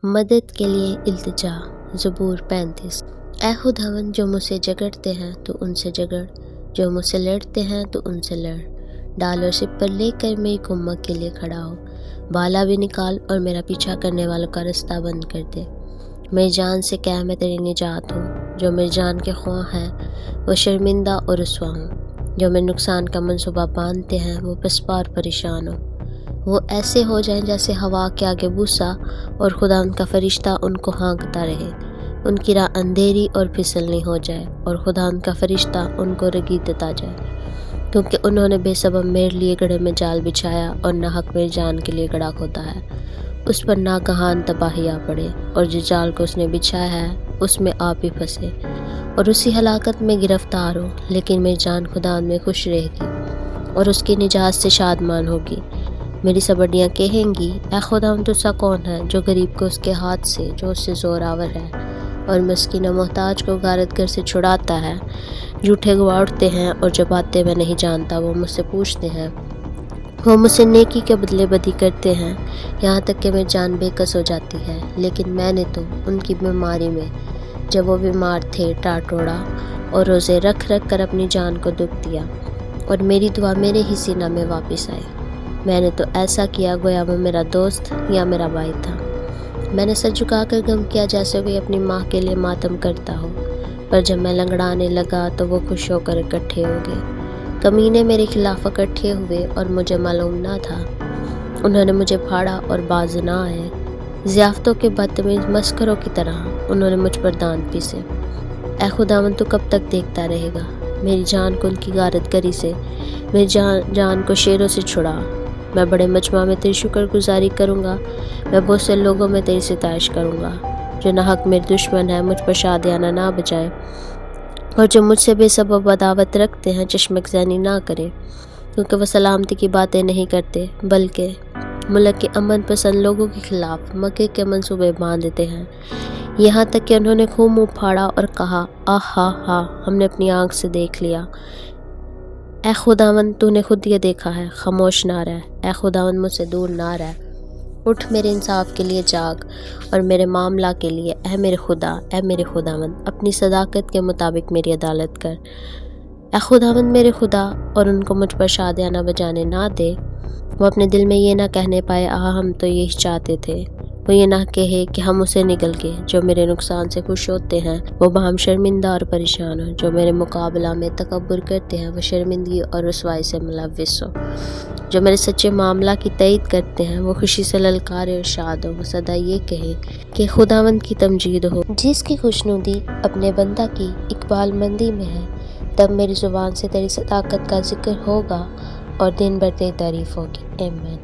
مدد کے لیے التجا۔ زبور 35۔ اے خداوند، جو مجھ سے جھگڑتے ہیں تو ان سے جھگڑ، جو مجھ سے لڑتے ہیں تو ان سے لڑ۔ ڈال اور سپر لے کر میری کمک کے لیے کھڑا ہو، بالا بھی نکال اور میرا پیچھا کرنے والوں کا رستہ بند کر دے۔ میری جان سے کہہ میں تیری نجات ہوں، جو میری جان کے خواہ ہیں وہ شرمندہ اور رسوا ہوں، جو میرے نقصان کا منصوبہ باندھتے ہیں وہ پسپا اور پریشان ہوں۔ وہ ایسے ہو جائیں جیسے ہوا کے آگے بوسا، اور خدا ان کا فرشتہ ان کو ہانکتا رہے۔ ان کی راہ اندھیری اور پھسلنی ہو جائے، اور خدا ان کا فرشتہ ان کو رگیدتا جائے، کیونکہ انہوں نے بے سبب میرے لیے گڑھے میں جال بچھایا اور ناحق میری جان کے لیے گڑھا کھودا ہے۔ اس پر ناگہان تباہی آ پڑے، اور جس جال کو اس نے بچھایا ہے اس میں آپ ہی پھنسے اور اسی ہلاکت میں گرفتار ہو۔ لیکن میری جان خدا میں خوش رہے گی اور اس کی نجات سے شادمان ہوگی۔ میری سبڑیاں کہیں گی، اے خدا تجھسا کون ہے جو غریب کو اس کے ہاتھ سے، جو اس سے زوراور ہے، اور مسکین و محتاج کو غارت گھر سے چھڑاتا ہے۔ جھوٹے گواہ اٹھتے ہیں اور جو باتیں میں نہیں جانتا وہ مجھ سے پوچھتے ہیں۔ وہ مجھ سے نیکی کے بدلے بدی کرتے ہیں، یہاں تک کہ میری جان بے کس ہو جاتی ہے۔ لیکن میں نے تو ان کی بیماری میں، جب وہ بیمار تھے، ٹاٹوڑا اور روزے رکھ رکھ کر اپنی جان کو دکھ دیا، اور میری دعا میرے ہی سینہ میں واپس آئی۔ میں نے تو ایسا کیا گویا وہ میرا دوست یا میرا بھائی تھا۔ میں نے سر جھکا کر غم کیا جیسے کوئی اپنی ماں کے لیے ماتم کرتا ہو، پر جب میں لنگڑانے لگا تو وہ خوش ہو کر اکٹھے ہو گئے۔ کمینے میرے خلاف اکٹھے ہوئے اور مجھے معلوم نہ تھا، انہوں نے مجھے پھاڑا اور باز نہ آئے۔ ضیافتوں کے بدتمیز مسخروں کی طرح انہوں نے مجھ پر دانت پیسے۔ اے خداوند، تو کب تک دیکھتا رہے گا؟ میری جان کو ان کی غارت گری سے، میری جان کو شیروں سے چھڑا۔ میں بڑے مجمع میں تیری شکر گزاری کروں گا، میں بہت سے لوگوں میں تیری ستائش کروں گا۔ جو ناحق میرے دشمن ہے مجھ پر شادیانہ نہ بجائے، اور جو مجھ سے بے سبب عداوت رکھتے ہیں چشمک زنی نہ کریں، کیونکہ وہ سلامتی کی باتیں نہیں کرتے بلکہ ملک کے امن پسند لوگوں کے خلاف مکر کے منصوبے باندھتے ہیں۔ یہاں تک کہ انہوں نے خوب منہ پھاڑا اور کہا، ہا ہم نے اپنی آنکھ سے دیکھ لیا۔ اے خداوند، تو نے خود یہ دیکھا ہے، خاموش نہ رہ۔ اے خداوند، مجھ سے دور نہ رہ، اٹھ میرے انصاف کے لیے جاگ، اور میرے معاملہ کے لیے اے میرے خدا، اے میرے خداوند، اپنی صداقت کے مطابق میری عدالت کر۔ اے خداوند میرے خدا، اور ان کو مجھ پر شادیانہ بجانے نہ دے۔ وہ اپنے دل میں یہ نہ کہنے پائے، ہم تو یہی چاہتے تھے۔ وہ یہ نہ کہے کہ ہم اسے نگل گئے۔ جو میرے نقصان سے خوش ہوتے ہیں وہ باہم شرمندہ اور پریشان ہوں۔ جو میرے مقابلہ میں تکبر کرتے ہیں وہ شرمندگی اور رسوائی سے ملوث ہو۔ جو میرے سچے معاملہ کی تائید کرتے ہیں وہ خوشی سے للکارے اور شاد ہو۔ وہ سدا یہ کہے کہ خداوند کی تمجید ہو۔ جس کی خوشنودی اپنے بندہ کی اقبال مندی میں ہے، تب میری زبان سے تیری صداقت کا ذکر ہوگا اور دن بھر تیری تعریف ہوگی۔ آمین۔